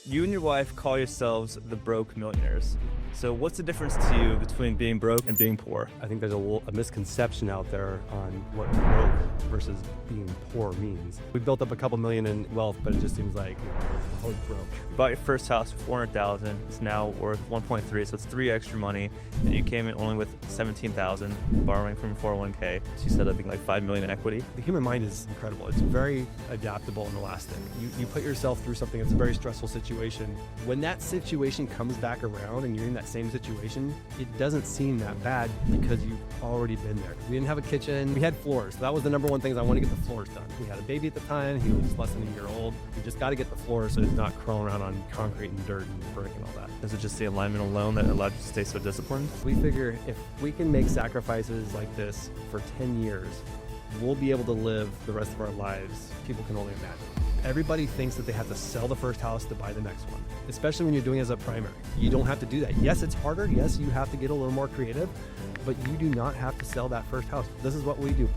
You and your wife call yourselves the Broke Millionaires. So what's the difference to you between being broke and being poor? I think there's a misconception out there on what broke versus being poor means. We built up a couple million in wealth, but it just seems like we're always broke. You bought your first house for $400,000. It's now worth 1.3, so it's 3 extra money. And you came in only with 17,000, borrowing from 401k. So you set up being like 5 million in equity. The human mind is incredible. It's very adaptable and elastic. You put yourself through something that's a very stressful situation. When that situation comes back around and you're in that same situation, it doesn't seem that bad because you've already been there. We didn't have a kitchen. We had floors. So that was the number one thing is I want to get the floors done. We had a baby at the time. He was less than a year old. We just got to get the floors so it's not crawling around on concrete and dirt and brick and all that. Is it just the alignment alone that allowed you to stay so disciplined? We figure if we can make sacrifices like this for 10 years, we'll be able to live the rest of our lives people can only imagine. Everybody thinks that they have to sell the first house to buy the next one, especially when you're doing it as a primary. You don't have to do that. Yes, it's harder. Yes, you have to get a little more creative, but you do not have to sell that first house. This is what we do.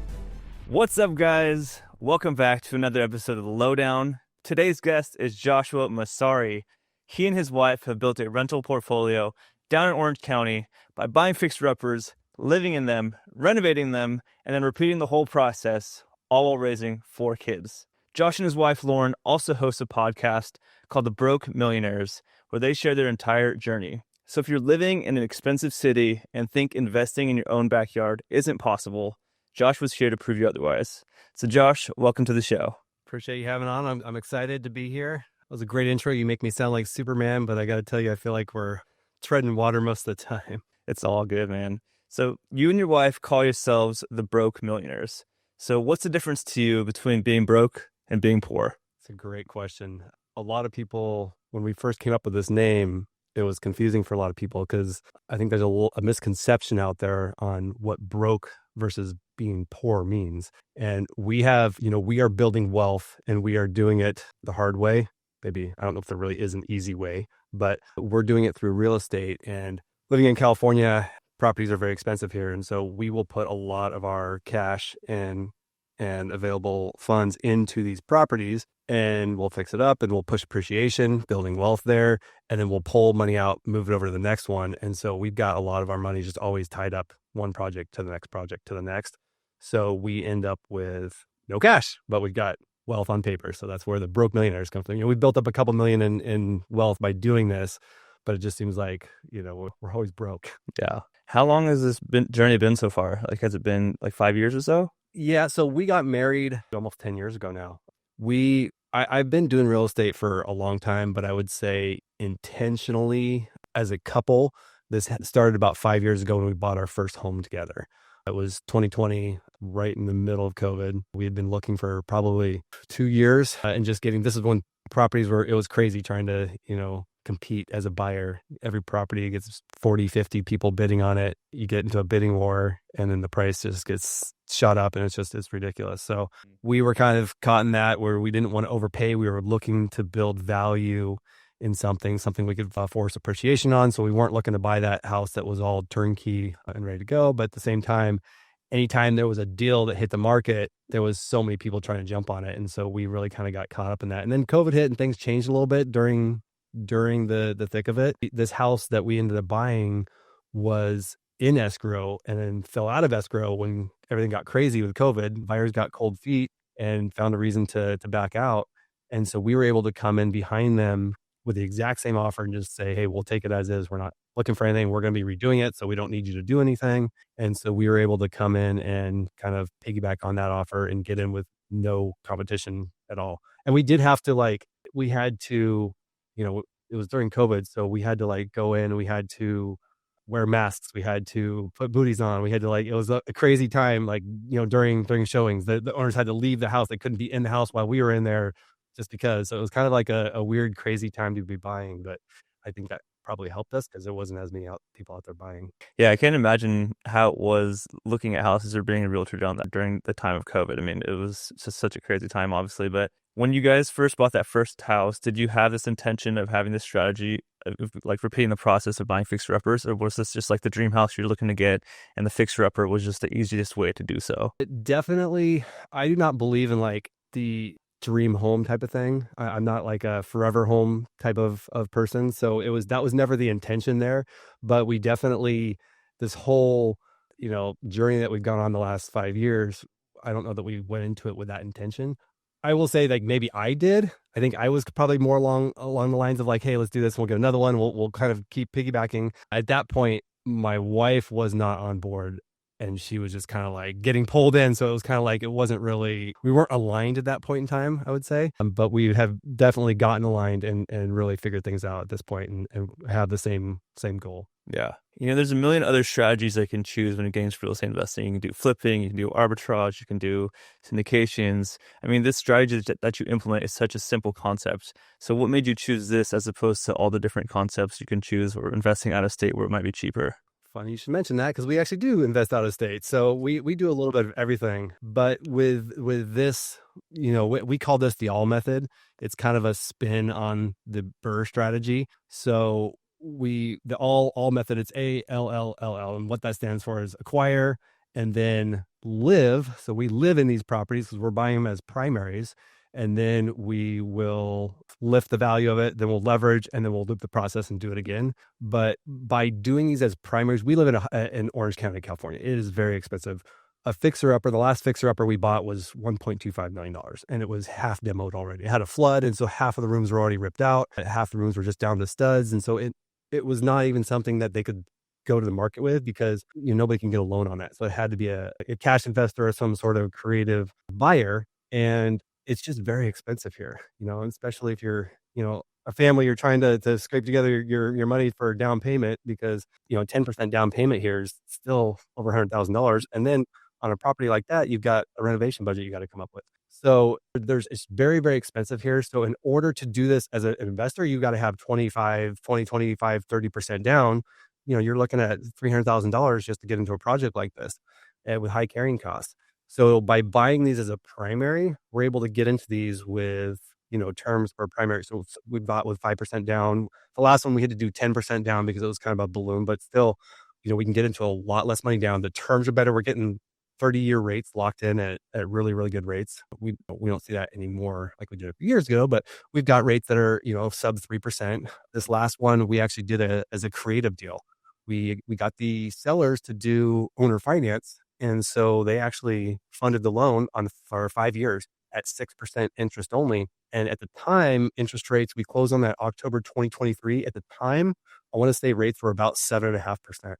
What's up, guys? Welcome back to another episode of The Lowdown. Today's guest is Joshua Massari. He and his wife have built a rental portfolio down in Orange County by buying fixer-uppers, living in them, renovating them, and then repeating the whole process, all while raising 4 kids. Josh and his wife, Lauren, also host a podcast called the Broke Millionaires, where they share their entire journey. So if you're living in an expensive city and think investing in your own backyard isn't possible, Josh was here to prove you otherwise. So Josh, welcome to the show. Appreciate you having on. I'm excited to be here. That was a great intro. You make me sound like Superman, but I got to tell you, I feel like we're treading water most of the time. It's all good, man. So you and your wife call yourselves the Broke Millionaires. So what's the difference to you between being broke and being poor? It's a great question. A lot of people, when we first came up with this name, it was confusing for a lot of people because I think there's a misconception out there on what broke versus being poor means. And we are building wealth and we are doing it the hard way. Maybe, I don't know if there really is an easy way, but we're doing it through real estate. And living in California, properties are very expensive here. And so we will put a lot of our cash and available funds into these properties, and we'll fix it up and we'll push appreciation, building wealth there, and then we'll pull money out, move it over to the next one. And so we've got a lot of our money just always tied up one project to the next project to the next. So we end up with no cash, but we've got wealth on paper. So that's where the Broke Millionaires come from. We've built up a couple million in wealth by doing this, but it just seems like, we're always broke. Yeah. How long has this journey been so far? Like, has it been like 5 years or so? Yeah. So we got married almost 10 years ago now. I've been doing real estate for a long time, but I would say intentionally as a couple, this started about 5 years ago when we bought our first home together. It was 2020, right in the middle of COVID. We had been looking for probably 2 years and just this is when properties it was crazy trying to, compete as a buyer. Every property gets 40, 50 people bidding on it. You get into a bidding war and then the price just gets shot up and it's ridiculous. So we were kind of caught in that where we didn't want to overpay. We were looking to build value in something we could force appreciation on. So we weren't looking to buy that house that was all turnkey and ready to go. But at the same time, anytime there was a deal that hit the market, there was so many people trying to jump on it. And so we really kind of got caught up in that. And then COVID hit and things changed a little bit during the thick of it. This house that we ended up buying was in escrow and then fell out of escrow when everything got crazy with COVID. Buyers got cold feet and found a reason to back out. And so we were able to come in behind them with the exact same offer and just say, hey, we'll take it as is. We're not looking for anything. We're going to be redoing it. So we don't need you to do anything. And so we were able to come in and kind of piggyback on that offer and get in with no competition at all. And we did have to it was during COVID. So we had to go in, we had to wear masks. We had to put booties on. We had to it was a crazy time, during showings, the owners had to leave the house. They couldn't be in the house while we were in there just because. So it was kind of like a weird, crazy time to be buying. But I think that probably helped us because there wasn't as many people out there buying. Yeah, I can't imagine how it was looking at houses or being a realtor during the time of COVID. I mean, it was just such a crazy time, obviously. But when you guys first bought that first house, did you have this intention of having this strategy of repeating the process of buying fixer-uppers? Or was this just the dream house you're looking to get and the fixer-upper was just the easiest way to do so? Definitely, I do not believe in the dream home type of thing. I'm not like a forever home type of person. So that was never the intention there, but we definitely, this whole, journey that we've gone on the last 5 years, I don't know that we went into it with that intention. I will say, like, maybe I did. I think I was probably more along the lines of like, hey, let's do this. We'll get another one. We'll kind of keep piggybacking. At that point, my wife was not on board, and she was just kind of like getting pulled in. So it was kind of like, we weren't aligned at that point in time, I would say. But we have definitely gotten aligned and really figured things out at this point, and have the same goal. Yeah. There's a million other strategies that you can choose when it comes to real estate investing. You can do flipping, you can do arbitrage, you can do syndications. I mean, this strategy that you implement is such a simple concept. So what made you choose this as opposed to all the different concepts you can choose, or investing out of state where it might be cheaper? Funny you should mention that, because we actually do invest out of state. So we do a little bit of everything. But with this, we call this the ALLL method. It's kind of a spin on the BRRRR strategy. So the ALLL method, it's ALLL, and what that stands for is acquire and then live. So we live in these properties because we're buying them as primaries, and then we will lift the value of it, then we'll leverage, and then we'll loop the process and do it again. But by doing these as primaries, we live in Orange County, California. It is very expensive. A fixer-upper, the last fixer-upper we bought was $1.25 million, and it was half demoed already. It had a flood, and so half of the rooms were already ripped out. Half the rooms were just down to studs, and so it was not even something that they could go to the market with, because nobody can get a loan on that. So it had to be a cash investor or some sort of creative buyer, and it's just very expensive here, especially if you're, a family, you're trying to scrape together your money for a down payment, because 10% down payment here is still over $100,000, and then on a property like that, you've got a renovation budget you got to come up with. So it's very, very expensive here. So in order to do this as an investor, you got to have 30% down. You're looking at $300,000 just to get into a project like this, with high carrying costs. So by buying these as a primary, we're able to get into these with, terms for primary. So we bought with 5% down. The last one we had to do 10% down because it was kind of a balloon, but still, we can get into a lot less money down. The terms are better. We're getting 30-year rates locked in at really, really good rates. We don't see that anymore like we did a few years ago, but we've got rates that are, sub 3%. This last one, we actually did as a creative deal. We got the sellers to do owner finance. And so they actually funded the loan for 5 years at 6% interest only. And at the time, interest rates, we closed on that October 2023. At the time, I want to say rates were about 7.5%.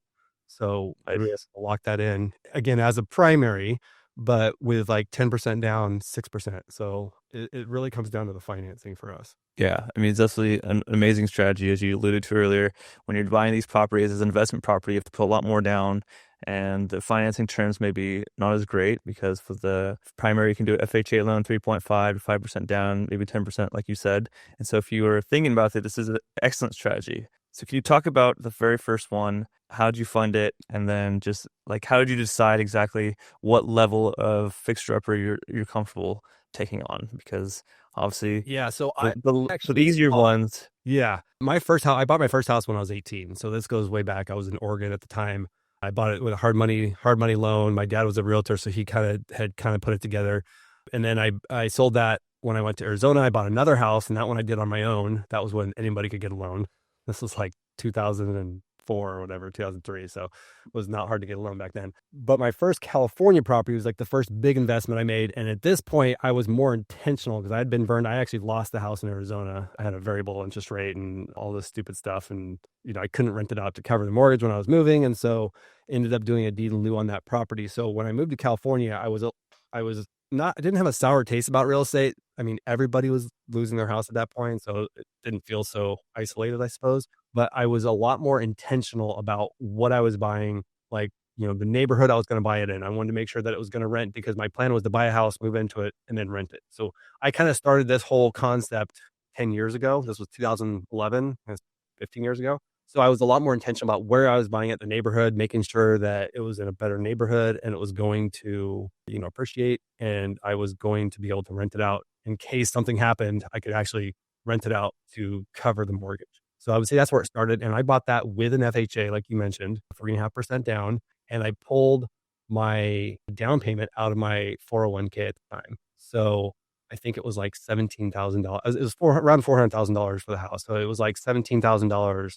So I locked that in again as a primary, but with like 10% down, 6%. So it really comes down to the financing for us. Yeah. I mean, it's definitely an amazing strategy, as you alluded to earlier. When you're buying these properties as an investment property, you have to put a lot more down, and the financing terms may be not as great, because for the primary, you can do an FHA loan, 3.5 to 5% down, maybe 10%, like you said. And so if you were thinking about it, this is an excellent strategy. So can you talk about the very first one? How did you fund it? And then just like, how did you decide exactly what level of fixture-upper you're comfortable taking on? Because obviously, yeah. So the easier ones. Yeah. My first house, I bought my first house when I was 18. So this goes way back. I was in Oregon at the time. I bought it with a hard money loan. My dad was a realtor, so he had put it together. And then I sold that when I went to Arizona. I bought another house, and that one I did on my own. That was when anybody could get a loan. This was like 2004 or whatever, 2003. So it was not hard to get a loan back then. But my first California property was like the first big investment I made. And at this point, I was more intentional because I had been burned. I actually lost the house in Arizona. I had a variable interest rate and all this stupid stuff. And, I couldn't rent it out to cover the mortgage when I was moving. And so ended up doing a deed in lieu on that property. So when I moved to California, I didn't have a sour taste about real estate. I mean, everybody was losing their house at that point, so it didn't feel so isolated, I suppose. But I was a lot more intentional about what I was buying, like, the neighborhood I was going to buy it in. I wanted to make sure that it was going to rent, because my plan was to buy a house, move into it, and then rent it. So I kind of started this whole concept 10 years ago. This was 2011, that's 15 years ago. So I was a lot more intentional about where I was buying it, the neighborhood, making sure that it was in a better neighborhood and it was going to, appreciate, and I was going to be able to rent it out in case something happened. I could actually rent it out to cover the mortgage. So I would say that's where it started. And I bought that with an FHA, like you mentioned, 3.5% down. And I pulled my down payment out of my 401k at the time. So I think it was like $17,000. It was around $400,000 for the house. So it was like $17,000.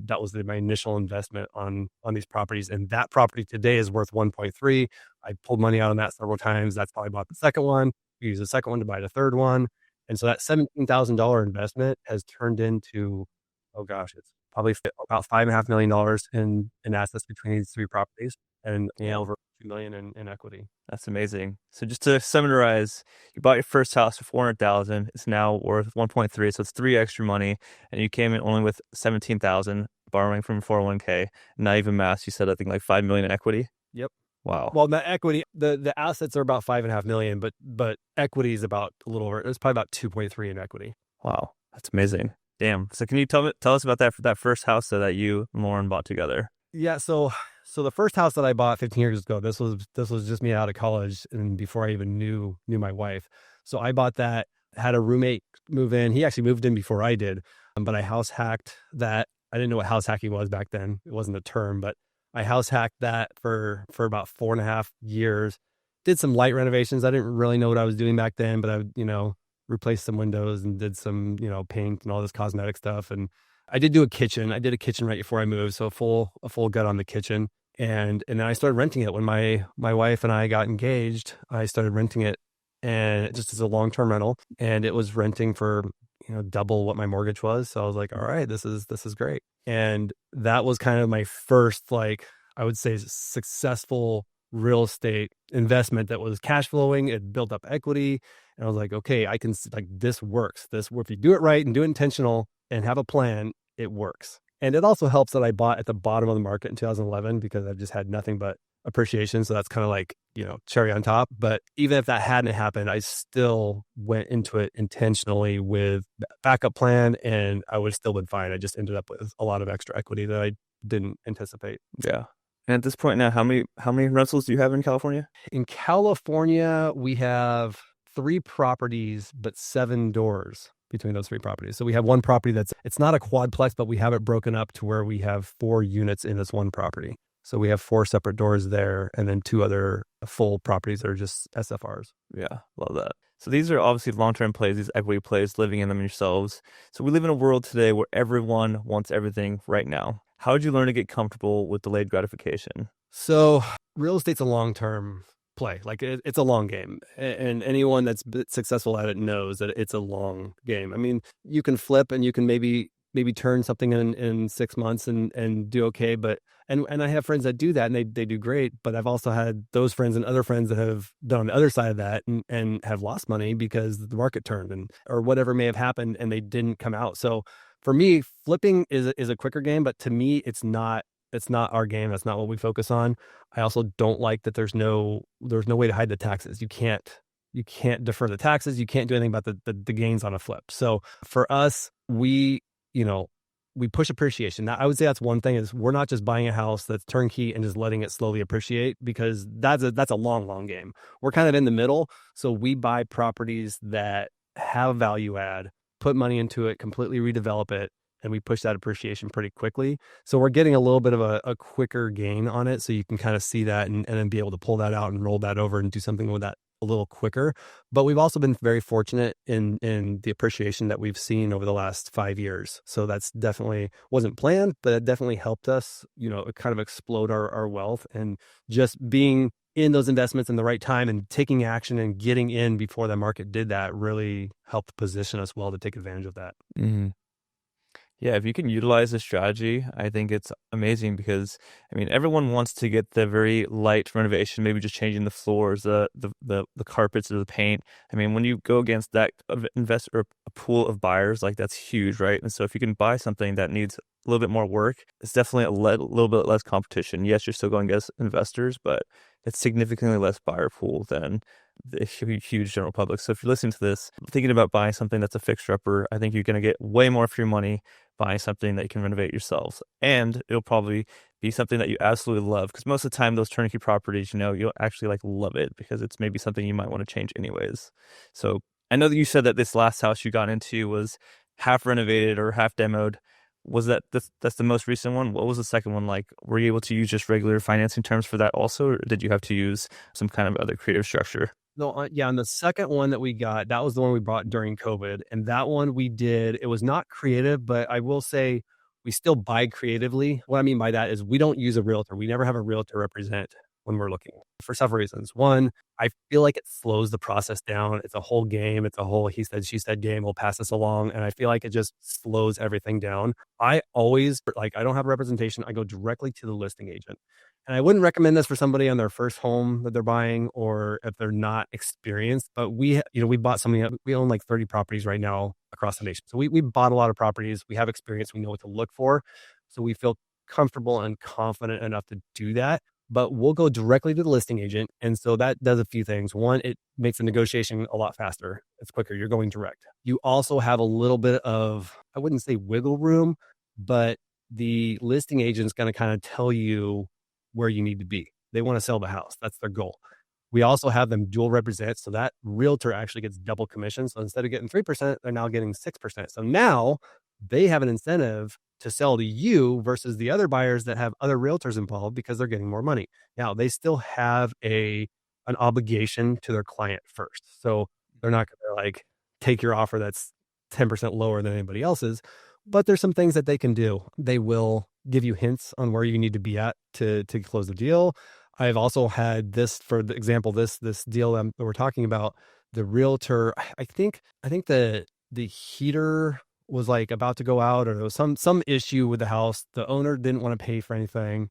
That was my initial investment on these properties. And that property today is worth 1.3. I pulled money out on that several times. That's how I bought the second one. We used the second one to buy the third one. And so that $17,000 investment has turned into, oh gosh, it's probably about $5.5 million in assets between these three properties, and over $2 million in equity. That's amazing. So just to summarize, you bought your first house for $400,000. It's now worth 1.3, so it's 3 extra money, and you came in only with 17,000, borrowing from 401k. Not even mass. You said I think like 5 million in equity. Yep. Wow. Well, the equity, the assets are about 5.5 million, but equity is about a little over. It's probably about 2.3 in equity. Wow, that's amazing. Damn. So can you tell us about that first house that you and Lauren bought together? Yeah. So the first house that I bought 15 years ago, this was just me out of college and before I even knew my wife. So I bought that, had a roommate move in. He actually moved in before I did, but I house hacked that. I didn't know what house hacking was back then. It wasn't a term, but I house hacked that for about 4.5 years. Did some light renovations. I didn't really know what I was doing back then, but I, replaced some windows and did some, paint and all this cosmetic stuff. And I did do a kitchen. I did a kitchen right before I moved. So a full gut on the kitchen. And then I started renting it when my wife and I got engaged. I started renting it, and it just as a long-term rental, and it was renting for, double what my mortgage was. So I was like, all right, this is great. And that was kind of my first, like, I would say successful real estate investment that was cash flowing. It built up equity. And I was like, okay, I can, like, this works. If you do it right and do it intentional and have a plan, it works. And it also helps that I bought at the bottom of the market in 2011 because I've just had nothing but appreciation. So that's kind of like, cherry on top. But even if that hadn't happened, I still went into it intentionally with backup plan, and I would have still been fine. I just ended up with a lot of extra equity that I didn't anticipate. Yeah. And at this point now, how many rentals do you have in California? In California, we have 3 properties, but 7 doors between those 3 properties. So we have one property it's not a quadplex, but we have it broken up to where we have 4 units in this one property. So we have 4 separate doors there, and then 2 other full properties that are just SFRs. Yeah, love that. So these are obviously long-term plays, these equity plays, living in them yourselves. So we live in a world today where everyone wants everything right now. How did you learn to get comfortable with delayed gratification? So real estate's a long-term play. Like it's a long game, and anyone that's successful at it knows that it's a long game. I mean, you can flip and you can maybe turn something in 6 months and do okay. But, and I have friends that do that and they do great, but I've also had those friends and other friends that have done on the other side of that and have lost money because the market turned or whatever may have happened and they didn't come out. So for me, flipping is a quicker game, but to me, it's not our game. That's not what we focus on. I also don't like that there's no way to hide the taxes. You can't defer the taxes. You can't do anything about the gains on a flip. So for us, we push appreciation. Now, I would say that's one thing is we're not just buying a house that's turnkey and just letting it slowly appreciate, because that's a long game. We're kind of in the middle. So we buy properties that have value add, put money into it, completely redevelop it, and we push that appreciation pretty quickly. So we're getting a little bit of a quicker gain on it. So you can kind of see that and then be able to pull that out and roll that over and do something with that a little quicker. But we've also been very fortunate in the appreciation that we've seen over the last 5 years. So that's definitely wasn't planned, but it definitely helped us, kind of explode our wealth, and just being in those investments in the right time and taking action and getting in before the market did that really helped position us well to take advantage of that. Mm-hmm. Yeah, if you can utilize this strategy, I think it's amazing because, everyone wants to get the very light renovation, maybe just changing the floors, the carpets or the paint. When you go against that investor, a pool of buyers, like that's huge, right? And so if you can buy something that needs a little bit more work, it's definitely a little bit less competition. Yes, you're still going against investors, but it's significantly less buyer pool than the huge general public. So if you're listening to this, thinking about buying something that's a fixer-upper, I think you're going to get way more for your money buying something that you can renovate yourselves. And it'll probably be something that you absolutely love, because most of the time those turnkey properties, you'll actually love it because it's maybe something you might want to change anyways. So I know that you said that this last house you got into was half renovated or half demoed. Was that's the most recent one? What was the second one like? Were you able to use just regular financing terms for that also, or did you have to use some kind of other creative structure? No, yeah, on the second one that we got, that was the one we bought during COVID. And that one we did, it was not creative, but I will say we still buy creatively. What I mean by that is we don't use a realtor. We never have a realtor represent when we're looking for several reasons. One, I feel like it slows the process down. It's a whole game. It's a whole he said, she said game. We'll pass this along. And I feel like it just slows everything down. I always, like, I don't have representation. I go directly to the listing agent. And I wouldn't recommend this for somebody on their first home that they're buying or if they're not experienced. But we bought something, we own like 30 properties right now across the nation. So we bought a lot of properties. We have experience. We know what to look for. So we feel comfortable and confident enough to do that. But we'll go directly to the listing agent. And so that does a few things. One, it makes the negotiation a lot faster. It's quicker. You're going direct. You also have a little bit of, I wouldn't say wiggle room, but the listing agent's going to kind of tell you where you need to be. They want to sell the house. That's their goal. We also have them dual represent. So that realtor actually gets double commission. So instead of getting 3%, they're now getting 6%. So now they have an incentive to sell to you versus the other buyers that have other realtors involved because they're getting more money. Now they still have an obligation to their client first. So they're not going to like take your offer that's 10% lower than anybody else's, but there's some things that they can do. They will give you hints on where you need to be at to close the deal. I've also had this, for the example, this deal that we're talking about, the realtor, I think the heater was like about to go out, or there was some issue with the house. The owner didn't want to pay for anything.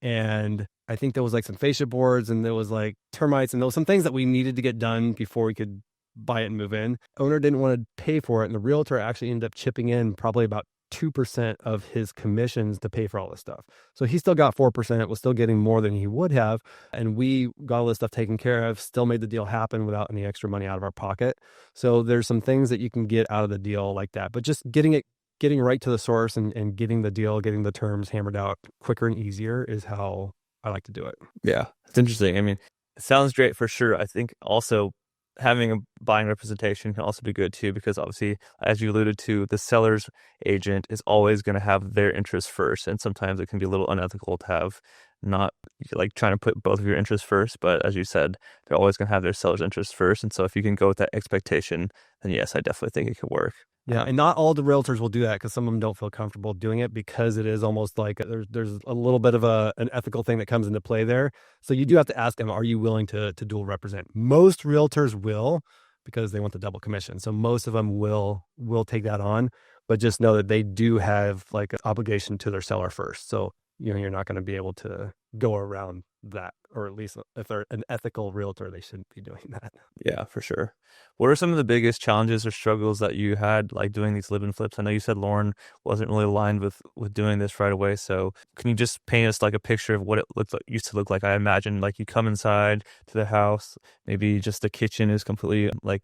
And I think there was like some fascia boards and there was like termites and there was some things that we needed to get done before we could buy it and move in. Owner didn't want to pay for it. And the realtor actually ended up chipping in probably about 2% of his commissions to pay for all this stuff. So he still got 4%, was still getting more than he would have. And we got all this stuff taken care of, still made the deal happen without any extra money out of our pocket. So there's some things that you can get out of the deal like that, but just getting right to the source and getting the deal, getting the terms hammered out quicker and easier is how I like to do it. Yeah, it's interesting. I mean, it sounds great for sure. I think also having a buying representation can also be good too, because obviously, as you alluded to, the seller's agent is always going to have their interests first. And sometimes it can be a little unethical to have not like trying to put both of your interests first. But as you said, they're always going to have their seller's interests first. And so if you can go with that expectation, then yes, I definitely think it could work. Yeah, and not all the realtors will do that because some of them don't feel comfortable doing it because it is almost like there's a little bit of an ethical thing that comes into play there. So you do have to ask them, are you willing to dual represent? Most realtors will because they want the double commission. So most of them will take that on, but just know that they do have like an obligation to their seller first. So you're not going to be able to go around that, or at least if they're an ethical realtor, they shouldn't be doing that. Yeah, for sure. What are some of the biggest challenges or struggles that you had like doing these live-in flips? I know you said Lauren wasn't really aligned with doing this right away. So can you just paint us like a picture of what it used to look like? I imagine like you come inside to the house, maybe just the kitchen is completely like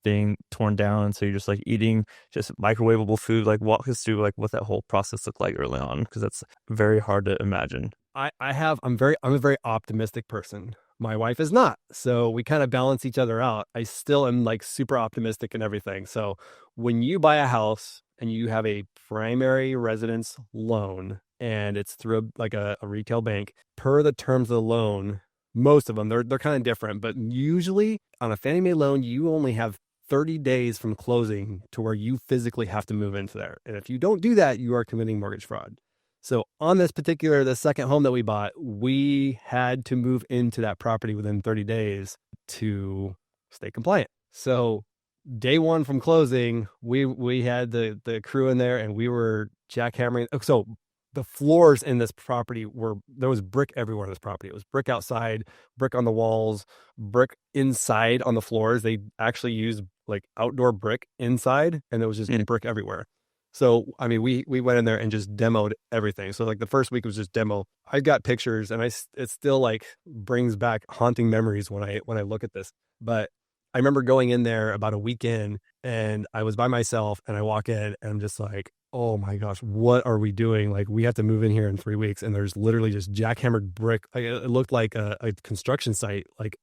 being torn down, so you're just like eating just microwavable food. Like walk us through like what that whole process looked like early on, because that's very hard to imagine. I'm a very optimistic person. My wife is not. So we kind of balance each other out. I still am like super optimistic and everything. So when you buy a house and you have a primary residence loan and it's through like a retail bank, per the terms of the loan, most of them, they're kind of different, but usually on a Fannie Mae loan, you only have 30 days from closing to where you physically have to move into there. And if you don't do that, you are committing mortgage fraud. So on the second home that we bought, we had to move into that property within 30 days to stay compliant. So day one from closing, we had the crew in there and we were jackhammering. So the floors in this property there was brick everywhere in this property. It was brick outside, brick on the walls, brick inside on the floors. They actually used like outdoor brick inside, and there was just brick everywhere. So, I mean, we went in there and just demoed everything. So like the first week was just demo. I got pictures and it still like brings back haunting memories when I look at this. But I remember going in there about a week in and I was by myself and I walk in and I'm just like, oh my gosh, what are we doing? Like we have to move in here in 3 weeks. And there's literally just jackhammered brick. Like, it looked like a construction site, like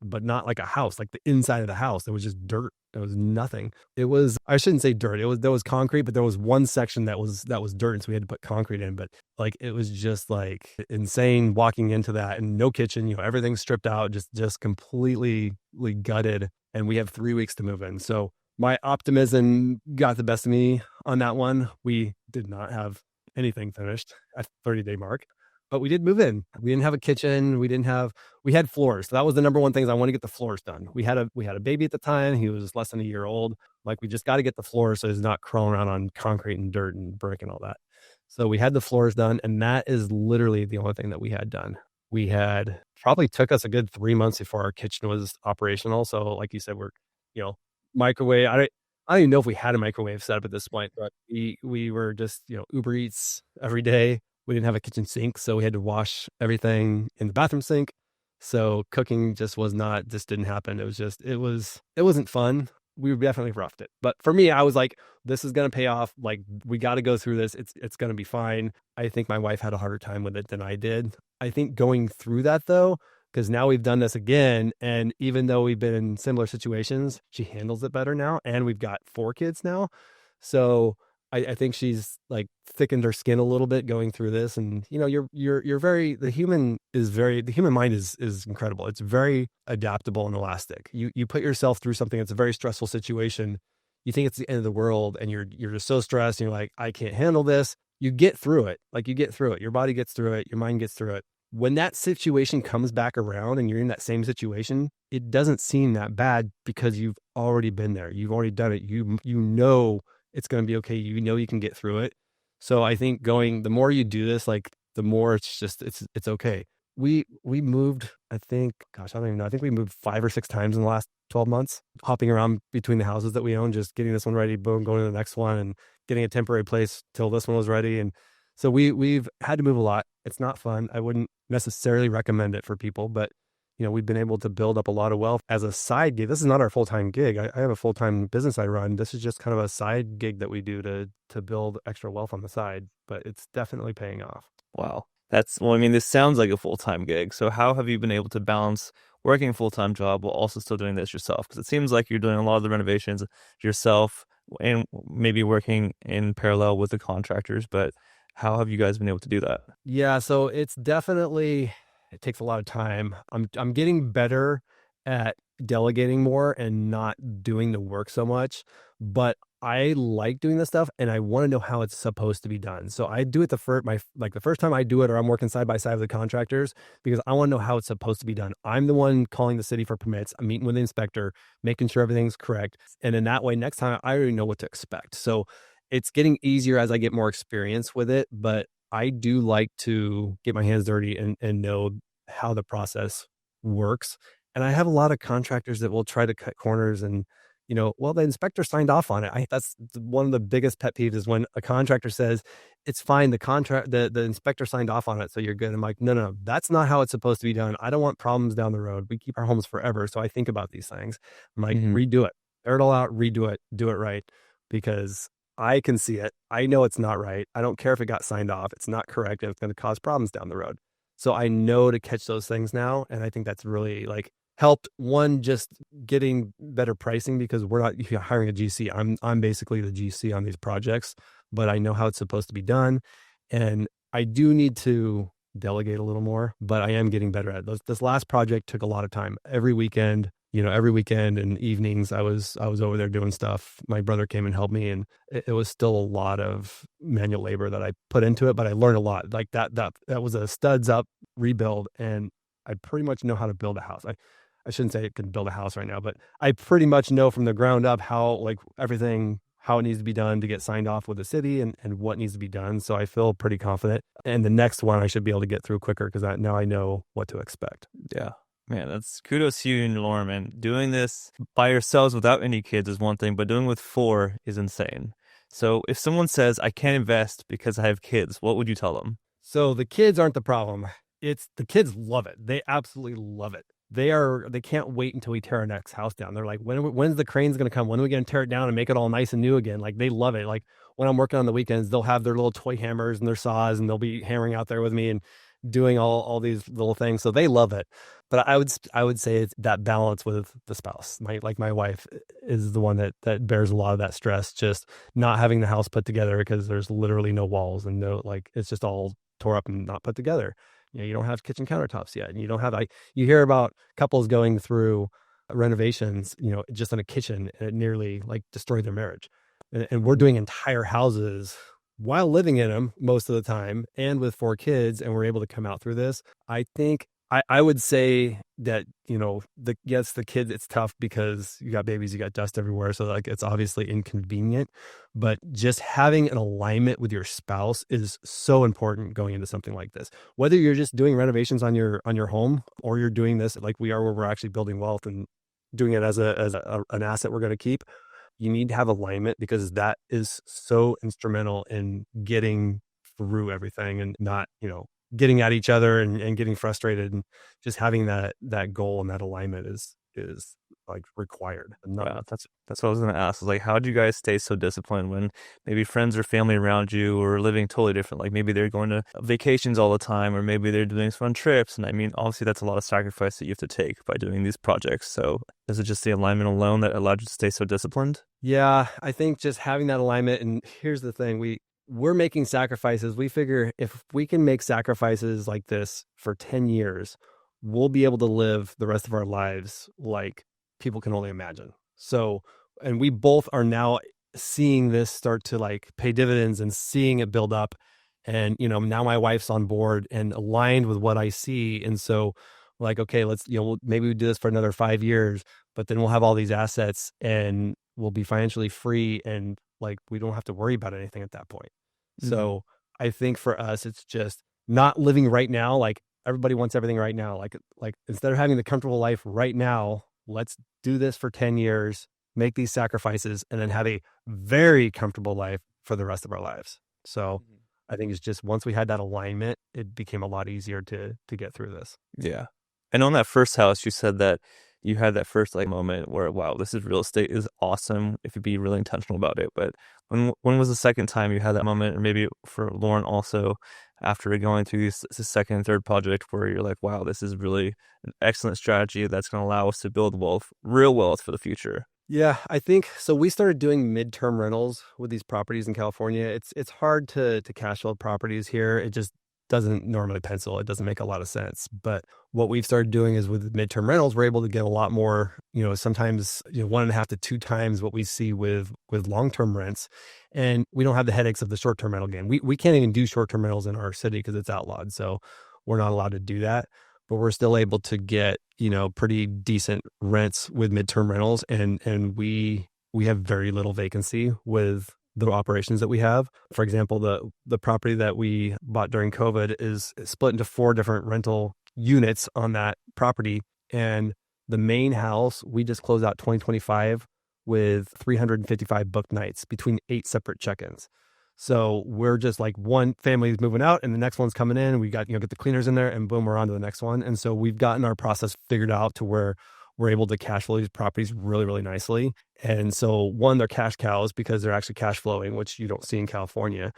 but not like a house, like the inside of the house. There was just dirt. There was nothing. It was, I shouldn't say dirt. There was concrete, but there was one section that was dirt. And so we had to put concrete in, but like, it was just like insane walking into that, and no kitchen, everything's stripped out, just completely gutted. And we have 3 weeks to move in. So my optimism got the best of me on that one. We did not have anything finished at the 30-day mark, but we did move in. We didn't have a kitchen. We had floors. So that was the number one thing. I want to get the floors done. We had a baby at the time. He was less than a year old. Like, we just got to get the floors so he's not crawling around on concrete and dirt and brick and all that. So we had the floors done, and that is literally the only thing that we had done. We had probably took us a good 3 months before our kitchen was operational. So like you said, we're, microwave. I don't even know if we had a microwave set up at this point, but we were just, Uber Eats every day. We didn't have a kitchen sink, so we had to wash everything in the bathroom sink. So cooking just didn't happen. It wasn't fun. We definitely roughed it. But for me, I was like, this is going to pay off. Like, we got to go through this. It's going to be fine. I think my wife had a harder time with it than I did. I think going through that though, because now we've done this again. And even though we've been in similar situations, she handles it better now. And we've got 4 kids now. So I think she's like thickened her skin a little bit going through this. And, the human mind is incredible. It's very adaptable and elastic. You put yourself through something that's a very stressful situation. You think it's the end of the world, and you're just so stressed. And you're like, I can't handle this. You get through it. Like, you get through it. Your body gets through it. Your mind gets through it. When that situation comes back around and you're in that same situation, it doesn't seem that bad because you've already been there. You've already done it. You know it's going to be okay. You can get through it. So I think the more you do this, like, the more it's okay. We moved, I think, I don't even know. I think we moved 5 or 6 times in the last 12 months, hopping around between the houses that we own, just getting this one ready, boom, going to the next one, and getting a temporary place till this one was ready. And so we've had to move a lot. It's not fun. I wouldn't necessarily recommend it for people, but we've been able to build up a lot of wealth as a side gig. This is not our full-time gig. I have a full-time business I run. This is just kind of a side gig that we do to build extra wealth on the side, but it's definitely paying off. Wow. This sounds like a full-time gig. So how have you been able to balance working a full-time job while also still doing this yourself? Because it seems like you're doing a lot of the renovations yourself and maybe working in parallel with the contractors, but how have you guys been able to do that? Yeah, so it takes a lot of time. I'm getting better at delegating more and not doing the work so much, but I like doing this stuff and I want to know how it's supposed to be done. So I do it the first time I do it, or I'm working side by side with the contractors, because I want to know how it's supposed to be done. I'm the one calling the city for permits. I'm meeting with the inspector, making sure everything's correct. And in that way, next time I already know what to expect. So it's getting easier as I get more experience with it, but I do like to get my hands dirty and know how the process works. And I have a lot of contractors that will try to cut corners and, the inspector signed off on it. That's one of the biggest pet peeves, is when a contractor says, it's fine, the inspector signed off on it, so you're good. I'm like, no, that's not how it's supposed to be done. I don't want problems down the road. We keep our homes forever. So I think about these things. I'm like, redo it, tear it all out, redo it, do it right, because I can see it. I know it's not right. I don't care if it got signed off. It's not correct, and it's going to cause problems down the road. So I know to catch those things now. And I think that's really helped, one, just getting better pricing, because we're not hiring a GC. I'm basically the GC on these projects, but I know how it's supposed to be done. And I do need to delegate a little more, but I am getting better at it. This last project took a lot of time. Every weekend and evenings, I was over there doing stuff. My brother came and helped me, and it was still a lot of manual labor that I put into it, but I learned a lot. Like that was a studs up rebuild, and I pretty much know how to build a house. I shouldn't say I can build a house right now, but I pretty much know from the ground up how everything, how it needs to be done to get signed off with the city, and what needs to be done. So I feel pretty confident. And the next one I should be able to get through quicker, because now I know what to expect. Yeah. Man, that's kudos to you and Lauren, man. Doing this by yourselves without any kids is one thing, but doing with 4 is insane. So if someone says, I can't invest because I have kids, what would you tell them? So the kids aren't the problem. It's the kids love it. They absolutely love it. They can't wait until we tear our next house down. They're like, when's the cranes going to come? When are we going to tear it down and make it all nice and new again? Like, they love it. Like, when I'm working on the weekends, they'll have their little toy hammers and their saws, and they'll be hammering out there with me and doing all these little things. So they love it. But I would say it's that balance with the spouse. My wife is the one that bears a lot of that stress, just not having the house put together because there's literally no walls and no, like, it's just all tore up and not put together. You don't have kitchen countertops yet, and you don't have, you hear about couples going through renovations, just in a kitchen, and it nearly like destroyed their marriage. And we're doing entire houses while living in them most of the time, and with 4 kids, and we're able to come out through this. I think I would say that, the kids, it's tough because you got babies, you got dust everywhere. So like, it's obviously inconvenient, but just having an alignment with your spouse is so important going into something like this. Whether you're just doing renovations on your home, or you're doing this like we are, where we're actually building wealth and doing it as an asset we're going to keep, you need to have alignment, because that is so instrumental in getting through everything, and not, getting at each other and getting frustrated, and just having that goal and that alignment is like required. Wow, that's what I was going to ask. Is like, how do you guys stay so disciplined when maybe friends or family around you are living totally different? Like maybe they're going to vacations all the time, or maybe they're doing fun trips. And I mean, obviously that's a lot of sacrifice that you have to take by doing these projects. So is it just the alignment alone that allowed you to stay so disciplined? Yeah, I think just having that alignment. And here's the thing, we're making sacrifices. We figure if we can make sacrifices like this for 10 years, we'll be able to live the rest of our lives like people can only imagine. So, and we both are now seeing this start to like pay dividends and seeing it build up. And, now my wife's on board and aligned with what I see. And so, like, okay, let's, maybe we do this for another 5 years, but then we'll have all these assets and we'll be financially free, and like, we don't have to worry about anything at that point. Mm-hmm. So I think for us, it's just not living right now. Like, everybody wants everything right now. Like instead of having the comfortable life right now, let's do this for 10 years, make these sacrifices, and then have a very comfortable life for the rest of our lives. So I think it's just, once we had that alignment, it became a lot easier to get through this. Yeah. And on that first house, you said that you had that first like moment where, wow, this is real estate is awesome if you be really intentional about it. But when was the second time you had that moment, or maybe for Lauren also, after going through this second and third project, where you're like, wow, this is really an excellent strategy that's going to allow us to build wealth, real wealth for the future? Yeah, I think so. We started doing midterm rentals with these properties in California. It's hard to cash flow properties here. It just doesn't normally pencil. It doesn't make a lot of sense. But what we've started doing is, with midterm rentals, we're able to get a lot more, sometimes 1.5 to 2 times what we see with long-term rents. And we don't have the headaches of the short-term rental game. We can't even do short-term rentals in our city because it's outlawed. So we're not allowed to do that. But we're still able to get, pretty decent rents with midterm rentals. And we have very little vacancy with the operations that we have. For example, the property that we bought during COVID is split into 4 different rental units on that property. And the main house, we just closed out 2025 with 355 booked nights between 8 separate check-ins. So we're just like, one family is moving out and the next one's coming in. We got, get the cleaners in there, and boom, we're on to the next one. And so we've gotten our process figured out to where we're able to cash flow these properties really, really nicely. And so, one, they're cash cows because they're actually cash flowing, which you don't see in California.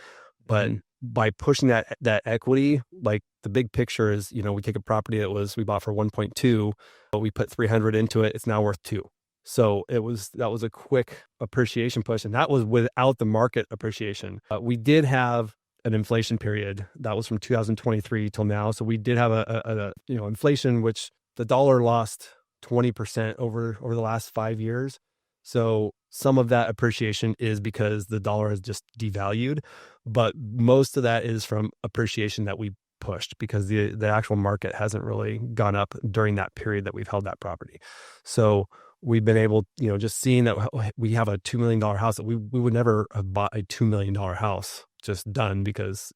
But by pushing that equity, like, the big picture is, we take a property we bought for 1.2, but we put 300 into it. It's now worth 2. So that was a quick appreciation push, and that was without the market appreciation. We did have an inflation period that was from 2023 till now. So we did have a inflation, which the dollar lost 20% over the last 5 years. So some of that appreciation is because the dollar has just devalued, but most of that is from appreciation that we pushed because the actual market hasn't really gone up during that period that we've held that property. So we've been able, just seeing that we have a $2 million house, that we would never have bought a $2 million house just done, because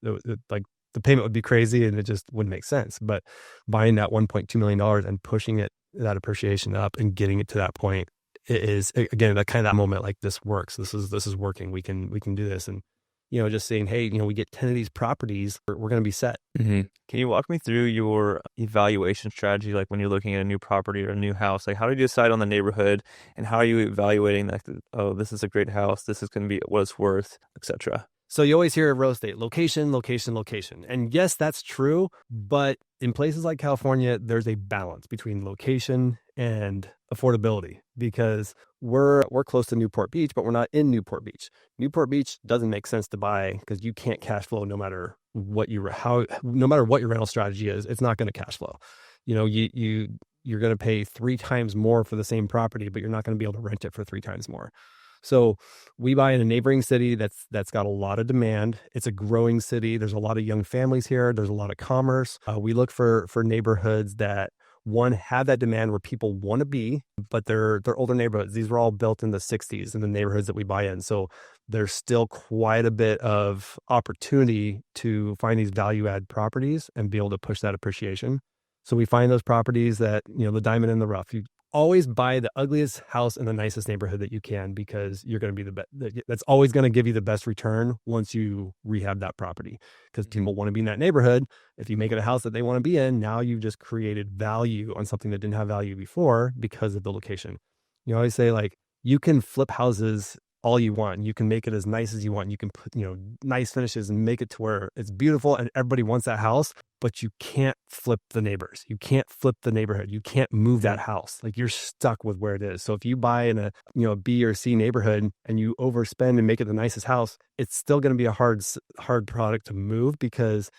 like, the payment would be crazy and it just wouldn't make sense. But buying that $1.2 million and pushing that appreciation up and getting it to that point, it is, again, that kind of that moment, like, this works. This is working. We can do this. And, just saying, hey, we get 10 of these properties, we're going to be set. Mm-hmm. Can you walk me through your evaluation strategy? Like, when you're looking at a new property or a new house, like, how do you decide on the neighborhood, and how are you evaluating, like, oh, this is a great house, this is going to be what it's worth, etc.? So you always hear real estate, location, location, location. And yes, that's true. But in places like California, there's a balance between location and affordability because we're close to Newport Beach, but we're not in Newport Beach. Newport Beach doesn't make sense to buy because you can't cash flow no matter what your rental strategy is. It's not going to cash flow. You know, you're going to pay 3 times more for the same property, but you're not going to be able to rent it for 3 times more. So we buy in a neighboring city that's got a lot of demand. It's a growing city. There's a lot of young families here. There's a lot of commerce. We look for neighborhoods that one have that demand where people want to be, but they're older neighborhoods. These were all built in the 60s in the neighborhoods that we buy in. So there's still quite a bit of opportunity to find these value add properties and be able to push that appreciation. So we find those properties that, you know, the diamond in the rough. You always buy the ugliest house in the nicest neighborhood that you can because you're going to be the best. That's always going to give you the best return once you rehab that property because people want to be in that neighborhood. If you make it a house that they want to be in, now you've just created value on something that didn't have value before because of the location. You always say like, you can flip houses all you want. You can make it as nice as you want. You can put, you know, nice finishes and make it to where it's beautiful and everybody wants that house, but you can't flip the neighbors. You can't flip the neighborhood. You can't move that house. Like you're stuck with where it is. So if you buy in a, you know, B or C neighborhood and you overspend and make it the nicest house, it's still going to be a hard product to move because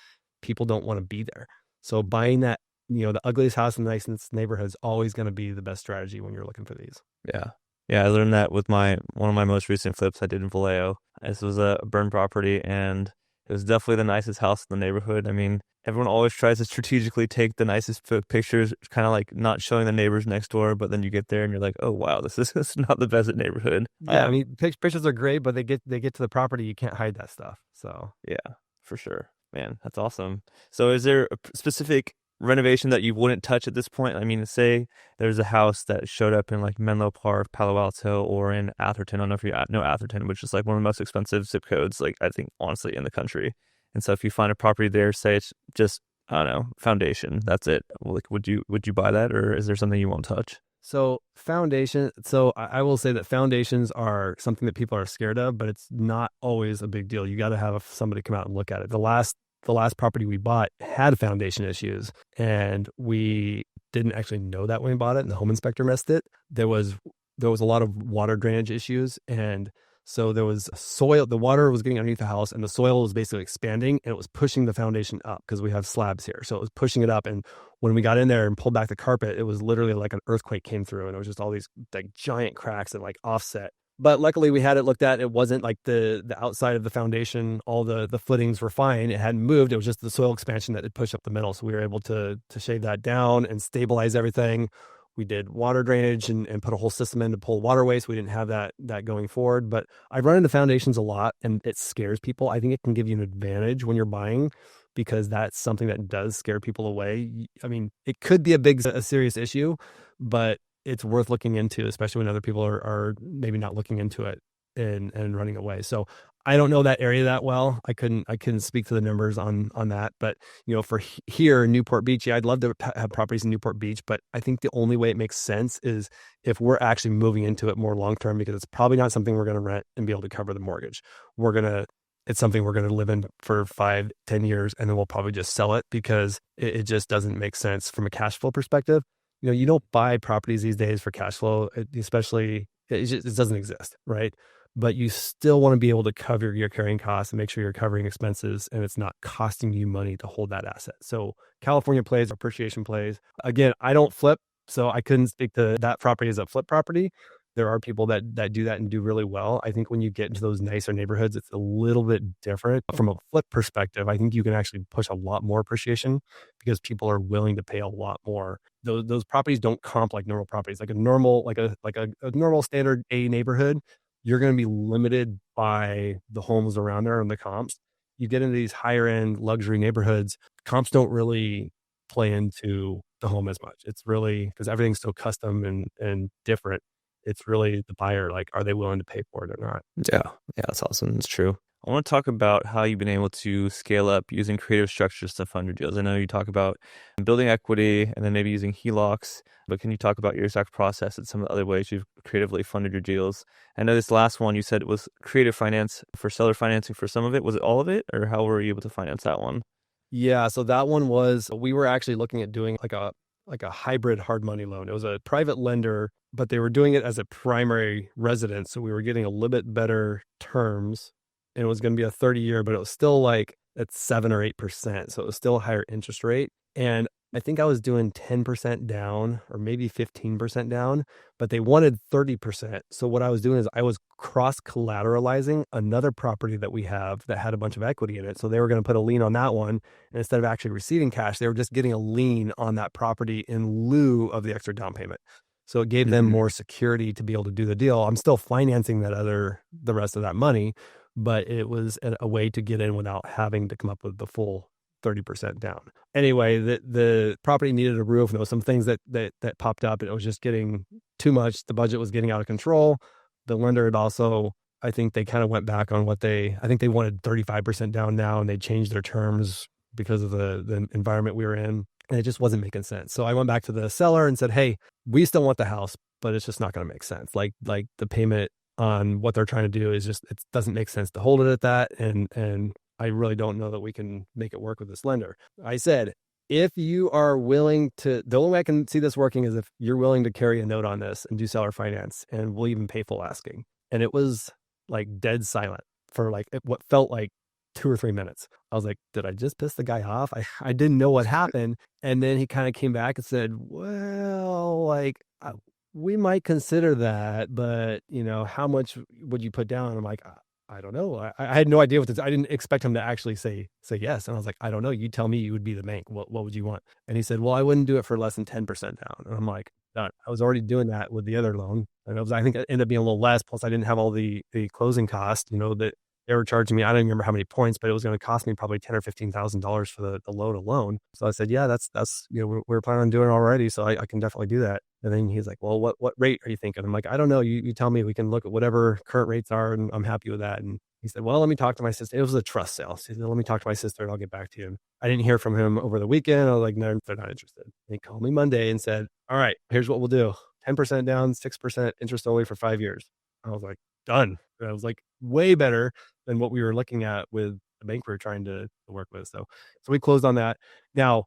people don't want to be there. So buying that, you know, the ugliest house in the nicest neighborhood is always going to be the best strategy when you're looking for these. Yeah. Yeah, I learned that with one of my most recent flips I did in Vallejo. This was a burn property, and it was definitely the nicest house in the neighborhood. I mean, everyone always tries to strategically take the nicest pictures, kind of like not showing the neighbors next door, but then you get there and you're like, oh, wow, this is not the best neighborhood. Yeah, I mean, pictures are great, but they get to the property, you can't hide that stuff. So yeah, for sure. Man, that's awesome. So is there a specific renovation that you wouldn't touch at this point? I mean, say there's a house that showed up in like Menlo Park, Palo Alto, or in Atherton. I don't know if you know Atherton, which is like one of the most expensive zip codes, like I think honestly in the country. And so if you find a property there, say it's just, I don't know, foundation, that's it. Like, would you buy that, or is there something you won't touch? So foundation. So I will say that foundations are something that people are scared of, but it's not always a big deal. You got to have somebody come out and look at it. The last property we bought had foundation issues, and we didn't actually know that when we bought it, and the home inspector missed it. There was a lot of water drainage issues, and so there was soil. The water was getting underneath the house, and the soil was basically expanding, and it was pushing the foundation up because we have slabs here. So it was pushing it up, and when we got in there and pulled back the carpet, it was literally like an earthquake came through, and it was just all these like giant cracks and like offset. But luckily we had it looked at. It wasn't like the outside of the foundation. All the footings were fine. It hadn't moved. It was just the soil expansion that had pushed up the middle. So we were able to shave that down and stabilize everything. We did water drainage and put a whole system in to pull waterway. So we didn't have that going forward. But I run into foundations a lot, and it scares people. I think it can give you an advantage when you're buying, because that's something that does scare people away. I mean, it could be a serious issue, but it's worth looking into, especially when other people are maybe not looking into it and running away. So I don't know that area that well. I couldn't speak to the numbers on that, but you know, for here in Newport Beach, yeah, I'd love to have properties in Newport Beach, but I think the only way it makes sense is if we're actually moving into it more long-term, because it's probably not something we're going to rent and be able to cover the mortgage. It's something we're going to live in for 5-10 years, and then we'll probably just sell it because it just doesn't make sense from a cash flow perspective. You know, you don't buy properties these days for cash flow, especially it doesn't exist, right? But you still want to be able to cover your carrying costs and make sure you're covering expenses and it's not costing you money to hold that asset. So California plays, appreciation plays. Again, I don't flip, so I couldn't speak to that property as a flip property. There are people that do that and do really well. I think when you get into those nicer neighborhoods, it's a little bit different. From a flip perspective, I think you can actually push a lot more appreciation because people are willing to pay a lot more. Those properties don't comp like normal properties. Like a normal standard A neighborhood, you're going to be limited by the homes around there and the comps. You get into these higher end luxury neighborhoods, comps don't really play into the home as much. It's really because everything's so custom and different. It's really the buyer, like, are they willing to pay for it or not? Yeah, that's awesome. It's true. I want to talk about how you've been able to scale up using creative structures to fund your deals. I know you talk about building equity and then maybe using HELOCs, but can you talk about your exact process and some of the other ways you've creatively funded your deals? I know this last one, you said it was creative finance for seller financing for some of it. Was it all of it, or how were you able to finance that one? Yeah, so that one was, we were actually looking at doing like a hybrid hard money loan. It was a private lender, but they were doing it as a primary residence. So we were getting a little bit better terms, and it was going to be a 30-year, but it was still like at 7 or 8%. So it was still a higher interest rate. And I think I was doing 10% down or maybe 15% down, but they wanted 30%. So what I was doing is I was cross-collateralizing another property that we have that had a bunch of equity in it. So they were going to put a lien on that one. And instead of actually receiving cash, they were just getting a lien on that property in lieu of the extra down payment. So it gave them more security to be able to do the deal. I'm still financing the rest of that money, but it was a way to get in without having to come up with the full 30% down. Anyway, the property needed a roof, and there was some things that popped up, and it was just getting too much. The budget was getting out of control. The lender had also, I think they kind of went back on I think they wanted 35% down now, and they changed their terms because of the environment we were in, and it just wasn't making sense. So I went back to the seller and said, hey, we still want the house, but it's just not going to make sense. Like the payment on what they're trying to do is just, it doesn't make sense to hold it at that. And I really don't know that we can make it work with this lender. I said, if you are willing to, the only way I can see this working is if you're willing to carry a note on this and do seller finance, and we'll even pay full asking. And it was like dead silent for like what felt like 2 or 3 minutes. I was like, did I just piss the guy off? I didn't know what happened. And then he kind of came back and said, well, like, we might consider that, but how much would you put down? I'm like, I don't know. I had no idea what this. I didn't expect him to actually say yes. And I was like, I don't know. You tell me. You would be the bank. What would you want? And he said, well, I wouldn't do it for less than 10% down. And I'm like, done. I was already doing that with the other loan. And I think it ended up being a little less. Plus I didn't have all the closing costs, that they were charging me. I don't even remember how many points, but it was going to cost me probably $10,000 or $15,000 for the loan alone. So I said, yeah, that's, we're planning on doing it already. So I can definitely do that. And then he's like, well, what rate are you thinking? I'm like, I don't know. You tell me. We can look at whatever current rates are, and I'm happy with that. And he said, well, let me talk to my sister. It was a trust sale. So he said, let me talk to my sister and I'll get back to you. I didn't hear from him over the weekend. I was like, no, they're not interested. And he called me Monday and said, all right, here's what we'll do. 10% down, 6% interest only for 5 years. I was like, done. And I was like, way better than what we were looking at with the bank we were trying to work with. So we closed on that. Now,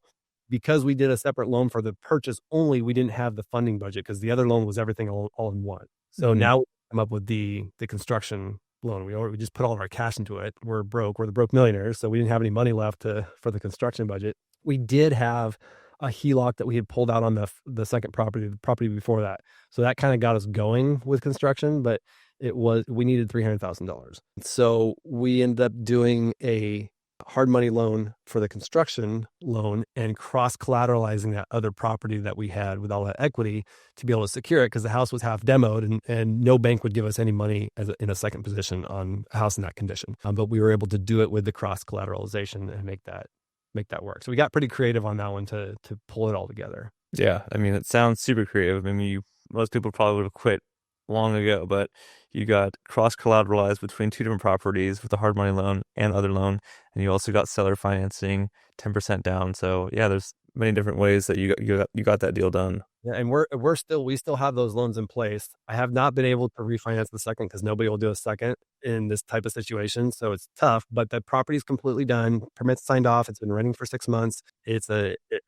because we did a separate loan for the purchase only, we didn't have the funding budget because the other loan was everything all in one. So now we come up with the construction loan. We just put all of our cash into it. We're broke. We're the broke millionaires. So we didn't have any money left for the construction budget. We did have a HELOC that we had pulled out on the second property, the property before that. So that kind of got us going with construction, but we needed $300,000. So we ended up doing a hard money loan for the construction loan and cross-collateralizing that other property that we had with all that equity to be able to secure it, because the house was half demoed and no bank would give us any money in a second position on a house in that condition. But we were able to do it with the cross-collateralization and make that work. So we got pretty creative on that one to pull it all together. Yeah, I mean, it sounds super creative. I mean, most people probably would have quit long ago, but you got cross-collateralized between 2 different properties with the hard money loan and other loan, and you also got seller financing 10% down. So yeah, there's many different ways that you got that deal done. Yeah, and we still have those loans in place. I have not been able to refinance the second because nobody will do a second in this type of situation. So it's tough, but the property is completely done. Permits signed off. It's been renting for 6 months. It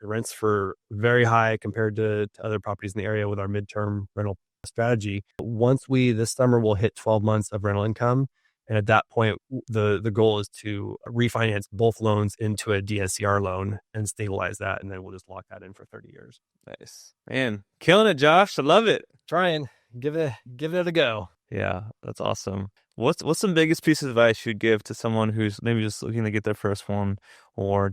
rents for very high compared to other properties in the area with our midterm rental strategy. Once this summer we'll hit 12 months of rental income. And at that point, the goal is to refinance both loans into a DSCR loan and stabilize that. And then we'll just lock that in for 30 years. Nice, man. Killing it, Josh. I love it. Trying. Give it a go. Yeah, that's awesome. What's some biggest piece of advice you'd give to someone who's maybe just looking to get their first one, or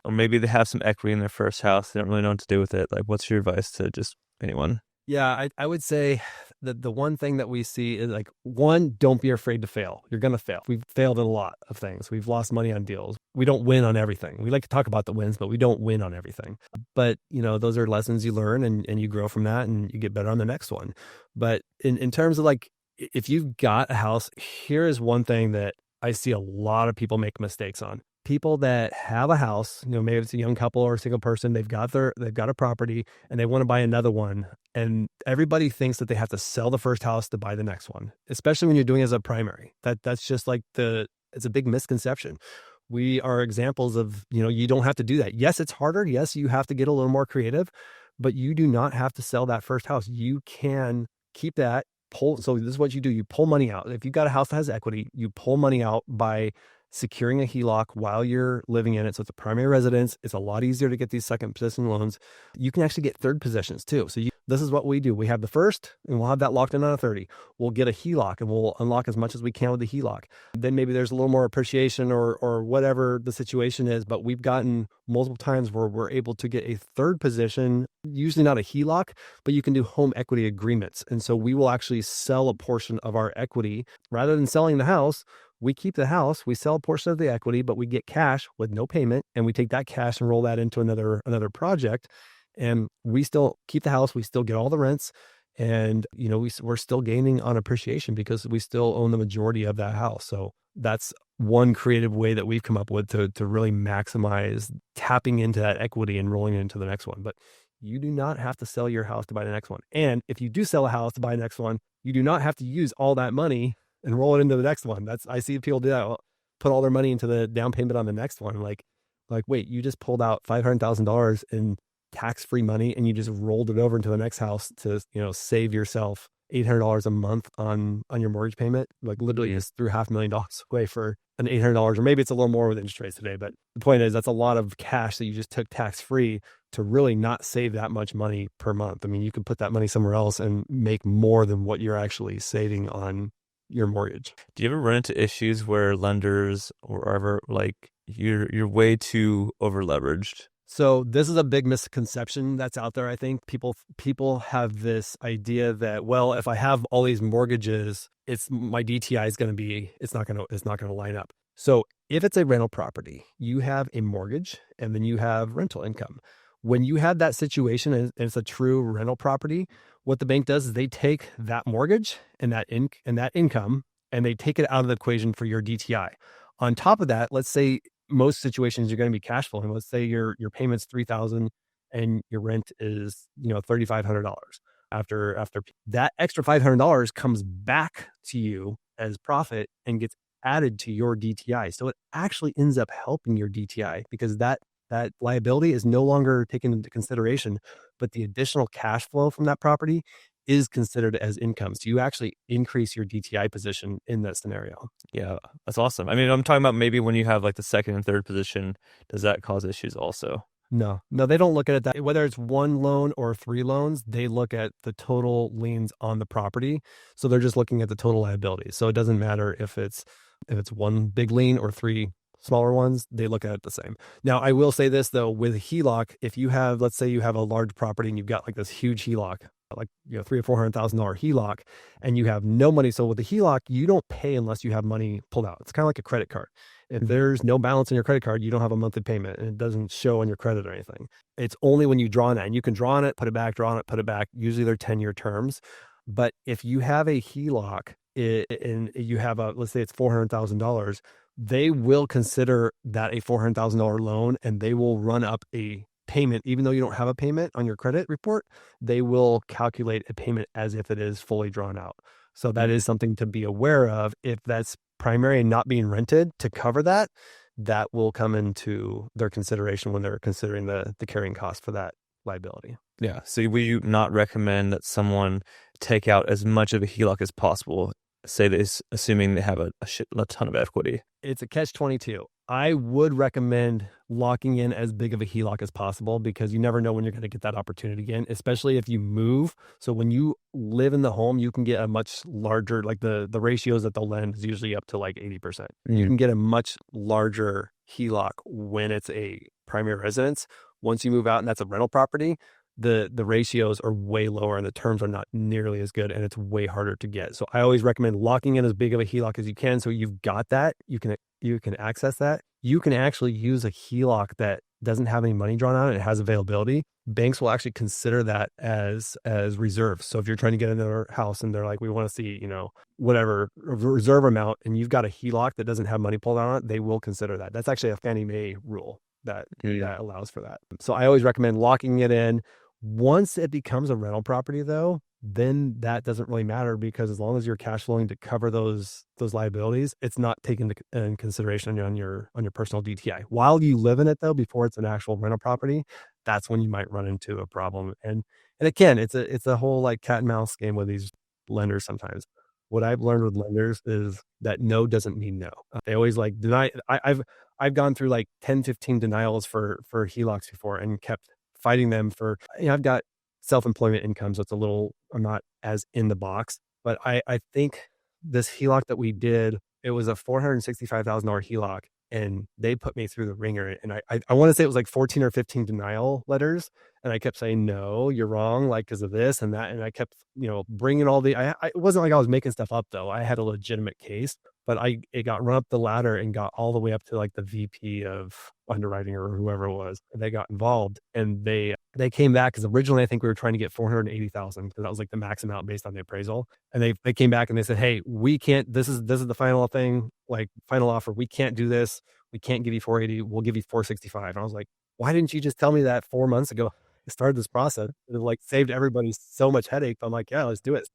maybe they have some equity in their first house, they don't really know what to do with it? Like, what's your advice to just anyone? Yeah, I would say that the one thing that we see is like, one, don't be afraid to fail. You're going to fail. We've failed in a lot of things. We've lost money on deals. We don't win on everything. We like to talk about the wins, but we don't win on everything. But, those are lessons you learn and you grow from that and you get better on the next one. But in terms of like, if you've got a house, here is one thing that I see a lot of people make mistakes on. People that have a house, maybe it's a young couple or a single person, they've got a property and they want to buy another one. And everybody thinks that they have to sell the first house to buy the next one, especially when you're doing it as a primary. That's just like it's a big misconception. We are examples of, you don't have to do that. Yes, it's harder. Yes, you have to get a little more creative, but you do not have to sell that first house. You can keep that. So this is what you do. You pull money out. If you've got a house that has equity, you pull money out by securing a HELOC while you're living in it. So it's a primary residence. It's a lot easier to get these second position loans. You can actually get third positions too. So this is what we do. We have the first and we'll have that locked in on a 30. We'll get a HELOC and we'll unlock as much as we can with the HELOC. Then maybe there's a little more appreciation or whatever the situation is, but we've gotten multiple times where we're able to get a third position, usually not a HELOC, but you can do home equity agreements. And so we will actually sell a portion of our equity rather than selling the house. We keep the house, we sell a portion of the equity, but we get cash with no payment, and we take that cash and roll that into another project. And we still keep the house, we still get all the rents, and we're still gaining on appreciation because we still own the majority of that house. So that's one creative way that we've come up with to really maximize tapping into that equity and rolling it into the next one. But you do not have to sell your house to buy the next one. And if you do sell a house to buy the next one, you do not have to use all that money and roll it into the next one. I see people do that. Put all their money into the down payment on the next one. Like, wait, you just pulled out $500,000 in tax-free money and you just rolled it over into the next house to, save yourself $800 a month on your mortgage payment. Like literally just threw $500,000 away for an $800, or maybe it's a little more with interest rates today. But the point is that's a lot of cash that you just took tax-free to really not save that much money per month. I mean, you could put that money somewhere else and make more than what you're actually saving on your mortgage. Do you ever run into issues where lenders or ever you're way too over leveraged? So this is a big misconception that's out there. I think people have this idea that, well, if I have all these mortgages, my DTI is going to be, it's not going to line up. So if it's a rental property, you have a mortgage and then you have rental income. When you have that situation and it's a true rental property, what the bank does is they take that mortgage and that income and they take it out of the equation for your DTI. On top of that, let's say most situations you're going to be cash flowing. Let's say your payment's $3,000 and your rent is $3,500. After that extra $500 comes back to you as profit and gets added to your DTI. So it actually ends up helping your DTI because that liability is no longer taken into consideration, but the additional cash flow from that property is considered as income. So you actually increase your DTI position in that scenario. Yeah, that's awesome. I mean, I'm talking about maybe when you have like the second and third position, does that cause issues also? No, they don't look at it that, whether it's one loan or three loans, they look at the total liens on the property. So they're just looking at the total liability. So it doesn't matter if it's one big lien or three smaller ones, they look at it the same. Now, I will say this though, with a HELOC, if you have, let's say you have a large property and you've got like this huge HELOC, like $300,000 or $400,000 HELOC, and you have no money. So with the HELOC, you don't pay unless you have money pulled out. It's kind of like a credit card. If there's no balance in your credit card, you don't have a monthly payment and it doesn't show on your credit or anything. It's only when you draw on that, and you can draw on it, put it back, draw on it, put it back. Usually they're 10-year terms. But if you have a HELOC and you have let's say it's $400,000, they will consider that a $400,000 loan and they will run up a payment. Even though you don't have a payment on your credit report, they will calculate a payment as if it is fully drawn out. So that is something to be aware of. If that's primary and not being rented, to cover that will come into their consideration when they're considering the carrying cost for that liability. Yeah. So we not recommend that someone take out as much of a HELOC as possible, say this, assuming they have a ton of equity. It's a catch-22. I would recommend locking in as big of a HELOC as possible because you never know when you're going to get that opportunity again, especially if you move. So when you live in the home, you can get a much larger, like the ratios that they'll lend is usually up to like 80%. You can get a much larger HELOC when it's a primary residence. Once you move out and that's a rental property, the ratios are way lower and the terms are not nearly as good and it's way harder to get. So I always recommend locking in as big of a HELOC as you can. So you've got that, you can access that. You can actually use a HELOC doesn't have any money drawn on it, it has availability, banks will actually consider that as reserves. So if you're trying to get another house and they're like, we want to see, whatever reserve amount, and you've got a HELOC that doesn't have money pulled on it, they will consider that. That's actually a Fannie Mae rule that allows for that. So I always recommend locking it in. Once it becomes a rental property, though, then that doesn't really matter, because as long as you're cash flowing to cover those liabilities, it's not taken into consideration on your personal DTI. While you live in it, though, before it's an actual rental property, that's when you might run into a problem. And again, it's a whole like cat and mouse game with these lenders sometimes. What I've learned with lenders is that no doesn't mean no. They always like deny. I've gone through like 10, 15 denials for HELOCs before and kept fighting them for, I've got self-employment income, so I'm not as in the box, but I think this HELOC that we did, it was a $465,000 HELOC, and they put me through the ringer. And I want to say it was like 14 or 15 denial letters. And I kept saying, no, you're wrong, like, because of this and that. And I kept, bringing all it wasn't like I was making stuff up, though. I had a legitimate case, but it got run up the ladder and got all the way up to like the VP of underwriting or whoever it was. And they got involved, and they came back, because originally I think we were trying to get 480,000, because that was like the max amount based on the appraisal. And they came back and they said, hey, we can't, this is the final thing, like final offer. We can't do this. We can't give you 480. We'll give you 465. And I was like, why didn't you just tell me that 4 months ago? I started this process. It like saved everybody so much headache. I'm like, yeah, let's do it.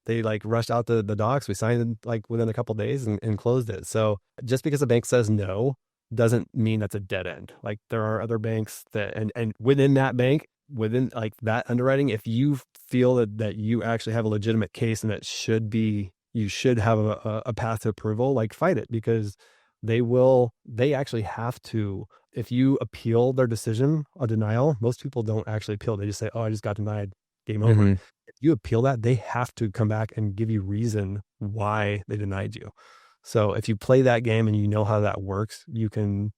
They like rushed out the docs. We signed it like within a couple of days and closed it. So just because a bank says no doesn't mean that's a dead end. Like, there are other banks that, and within that bank, within like that underwriting, if you feel that you actually have a legitimate case and you should have a path to approval, like, fight it, because they actually have to, if you appeal their decision, a denial, most people don't actually appeal. They just say, oh, I just got denied, game over. Mm-hmm. If you appeal that, they have to come back and give you reason why they denied you. So if you play that game and you know how that works, you can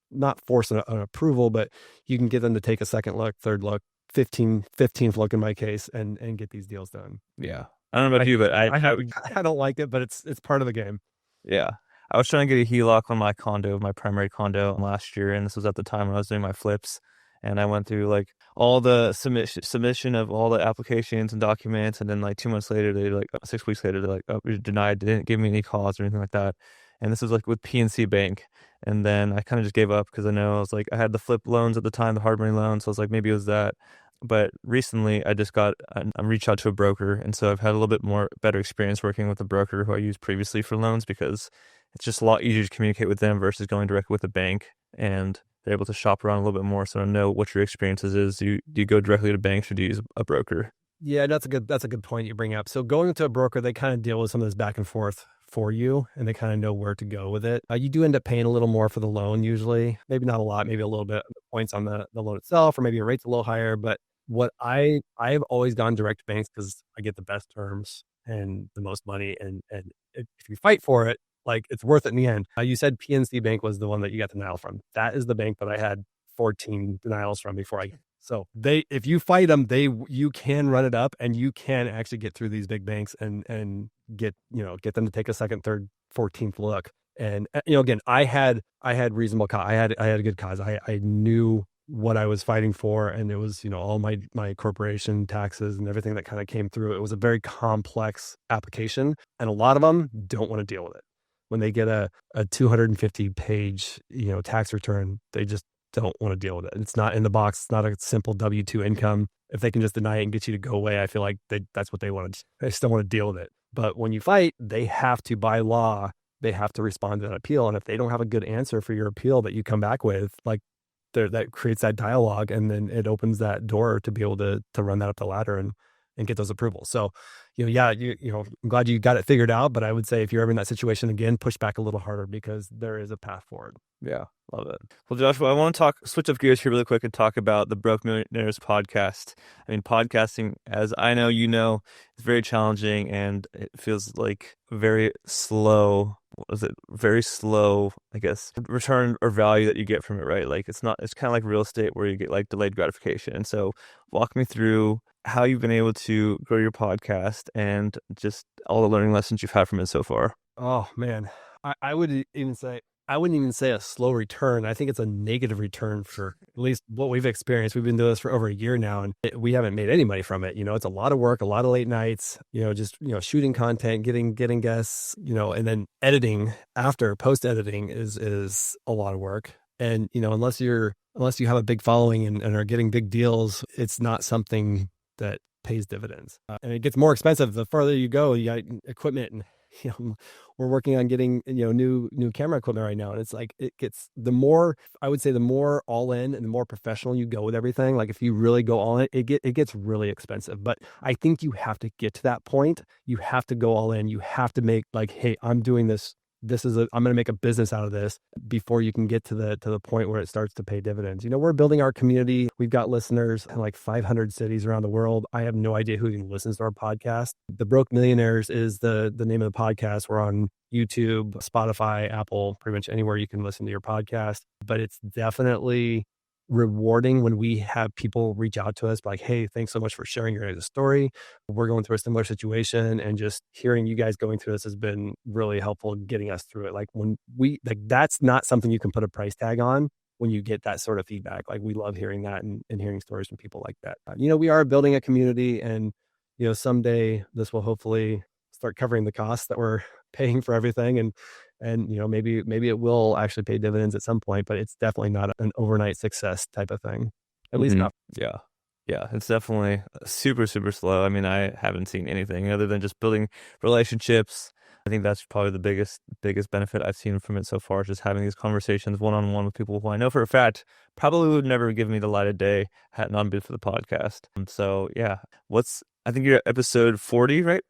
not force an approval, but you can get them to take a second look, third look, 15th look in my case, and get these deals done. Yeah. I don't know about you, but I don't like it, but it's part of the game. Yeah. I was trying to get a HELOC on my condo, my primary condo, last year, and this was at the time when I was doing my flips. And I went through like all the submission of all the applications and documents, and then like 2 months later, 6 weeks later, they're like, oh, you're denied. They didn't give me any cause or anything like that. And this was like with PNC Bank. And then I kind of just gave up, because I know I was like, I had the flip loans at the time, the hard money loans. So I was like, maybe it was that. But recently I reached out to a broker. And so I've had a little bit better experience working with a broker who I used previously for loans, because it's just a lot easier to communicate with them versus going directly with a bank. And they're able to shop around a little bit more. So I don't know what your experiences is. Do you go directly to banks, or do you use a broker? Yeah, that's a good point you bring up. So going to a broker, they kind of deal with some of this back and forth for you, and they kind of know where to go with it. You do end up paying a little more for the loan usually, maybe not a lot, maybe a little bit of points on the loan itself, or maybe your rate's a little higher. But what I've always gone direct to banks, because I get the best terms and the most money, and if you fight for it, like, it's worth it in the end. You said PNC Bank was the one that you got denial from. That is the bank that I had 14 denials from before so if you fight them, you can run it up, and you can actually get through these big banks and get them to take a second, third, 14th look. And again, I had reasonable cause. I had a good cause. I knew what I was fighting for, and it was all my corporation taxes and everything that kind of came through. It was a very complex application, and a lot of them don't want to deal with it. When they get a 250 page tax return, they just don't want to deal with it. It's not in the box. It's not a simple W-2 income. If they can just deny it and get you to go away, I feel like that's what they want. They just don't want to deal with it. But when you fight, they have to, by law, they have to respond to that appeal. And if they don't have a good answer for your appeal that you come back with, like, that creates that dialogue, and then it opens that door to be able to run that up the ladder and get those approvals. So, I'm glad you got it figured out, but I would say if you're ever in that situation again, push back a little harder, because there is a path forward. Yeah, love it. Well, Joshua, I want to switch up gears here really quick and talk about the Broke Millionaires podcast. I mean, podcasting, as I know, is very challenging, and it feels like very slow. Very slow, I guess, return or value that you get from it, right? Like, it's kind of like real estate, where you get like delayed gratification. And so walk me through how you've been able to grow your podcast and just all the learning lessons you've had from it so far. Oh man, I would even say I wouldn't even say a slow return. I think it's a negative return for at least what we've experienced. We've been doing this for over a year now, and we haven't made any money from it. It's a lot of work, a lot of late nights, just, shooting content, getting guests, and then editing after post editing is a lot of work. And, unless you have a big following and are getting big deals, it's not something that pays dividends. And it gets more expensive the further you go. You got equipment, and we're working on getting new camera equipment right now, and it's like it gets the more all in and the more professional you go with everything. Like if you really go all in, it gets really expensive. But I think you have to get to that point. You have to go all in. You have to make like, hey, I'm doing this. I'm going to make a business out of this before you can get to the point where it starts to pay dividends. We're building our community. We've got listeners in like 500 cities around the world. I have no idea who even listens to our podcast. The Broke Millionaires is the name of the podcast. We're on YouTube, Spotify, Apple, pretty much anywhere you can listen to your podcast. But it's definitely rewarding when we have people reach out to us like, hey, thanks so much for sharing your guys' story. We're going through a similar situation, and just hearing you guys going through this has been really helpful getting us through it. Like that's not something you can put a price tag on when you get that sort of feedback. Like we love hearing that and hearing stories from people like that. We are building a community, and someday this will hopefully start covering the costs that we're paying for everything, and maybe it will actually pay dividends at some point, but it's definitely not an overnight success type of thing. At least not. Yeah. It's definitely super, super slow. I mean, I haven't seen anything other than just building relationships. I think that's probably the biggest benefit I've seen from it so far, just having these conversations one-on-one with people who I know for a fact probably would never give me the light of day had it not been for the podcast. So yeah, I think you're at episode 40, right?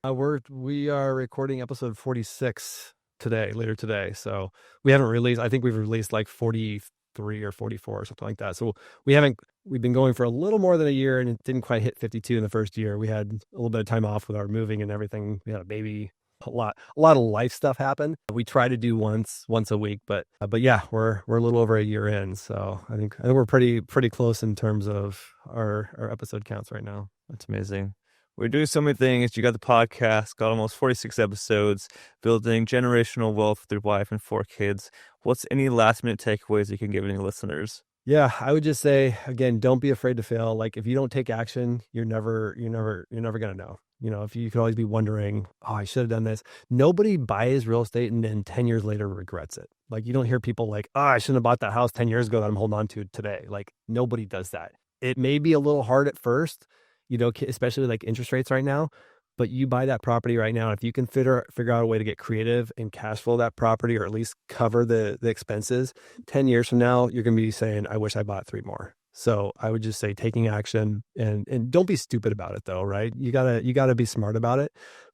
We are recording episode 46 later today. So we haven't released, I think we've released like 43 or 44 or something like that. So we've been going for a little more than a year, and it didn't quite hit 52 in the first year. We had a little bit of time off with our moving and everything. We had a baby, a lot of life stuff happened. We try to do once a week, but yeah, we're a little over a year in. So I think we're pretty close in terms of our episode counts right now. That's amazing. We're doing so many things. You got the podcast, got almost 46 episodes, building generational wealth with your wife and 4 kids. What's any last minute takeaways you can give any listeners? Yeah, I would just say, again, don't be afraid to fail. Like if you don't take action, you're never going to know. If you could always be wondering, oh, I should have done this. Nobody buys real estate and then 10 years later regrets it. Like you don't hear people like, oh, I shouldn't have bought that house 10 years ago that I'm holding on to today. Like nobody does that. It may be a little hard at first, especially with like interest rates right now, but you buy that property right now. If you can figure out a way to get creative and cash flow that property, or at least cover the expenses, 10 years from now, you're going to be saying, I wish I bought 3 more. So I would just say taking action, and don't be stupid about it though, right? You gotta be smart about it,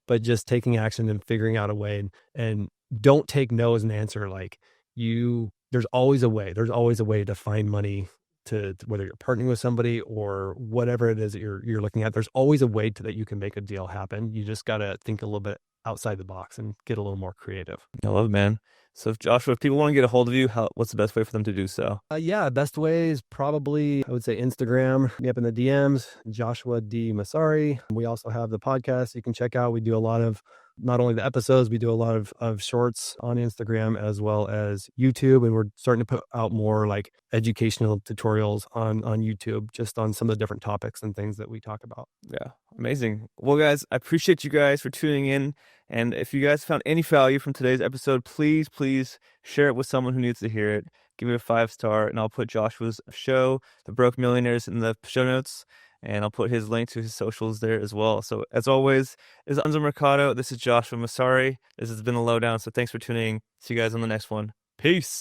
but just taking action and figuring out a way, and don't take no as an answer. Like there's always a way to find money to whether you're partnering with somebody or whatever it is that you're looking at. There's always a way that you can make a deal happen. You just got to think a little bit outside the box and get a little more creative. I love it, man. So if people want to get a hold of you, what's the best way for them to do so? Best way is probably, I would say, Instagram. Me up in the DMs, Joshua D. Massari. We also have the podcast you can check out. We do a lot of, not only the episodes, we do a lot of shorts on Instagram as well as YouTube. And we're starting to put out more like educational tutorials on YouTube, just on some of the different topics and things that we talk about. Yeah. Amazing. Well, guys, I appreciate you guys for tuning in. And if you guys found any value from today's episode, please share it with someone who needs to hear it. Give it a 5-star, and I'll put Joshua's show, The Broke Millionaires, in the show notes. And I'll put his link to his socials there as well. So as always, this is Anzo Mercado. This is Joshua Massari. This has been The Lowdown. So thanks for tuning in. See you guys on the next one. Peace.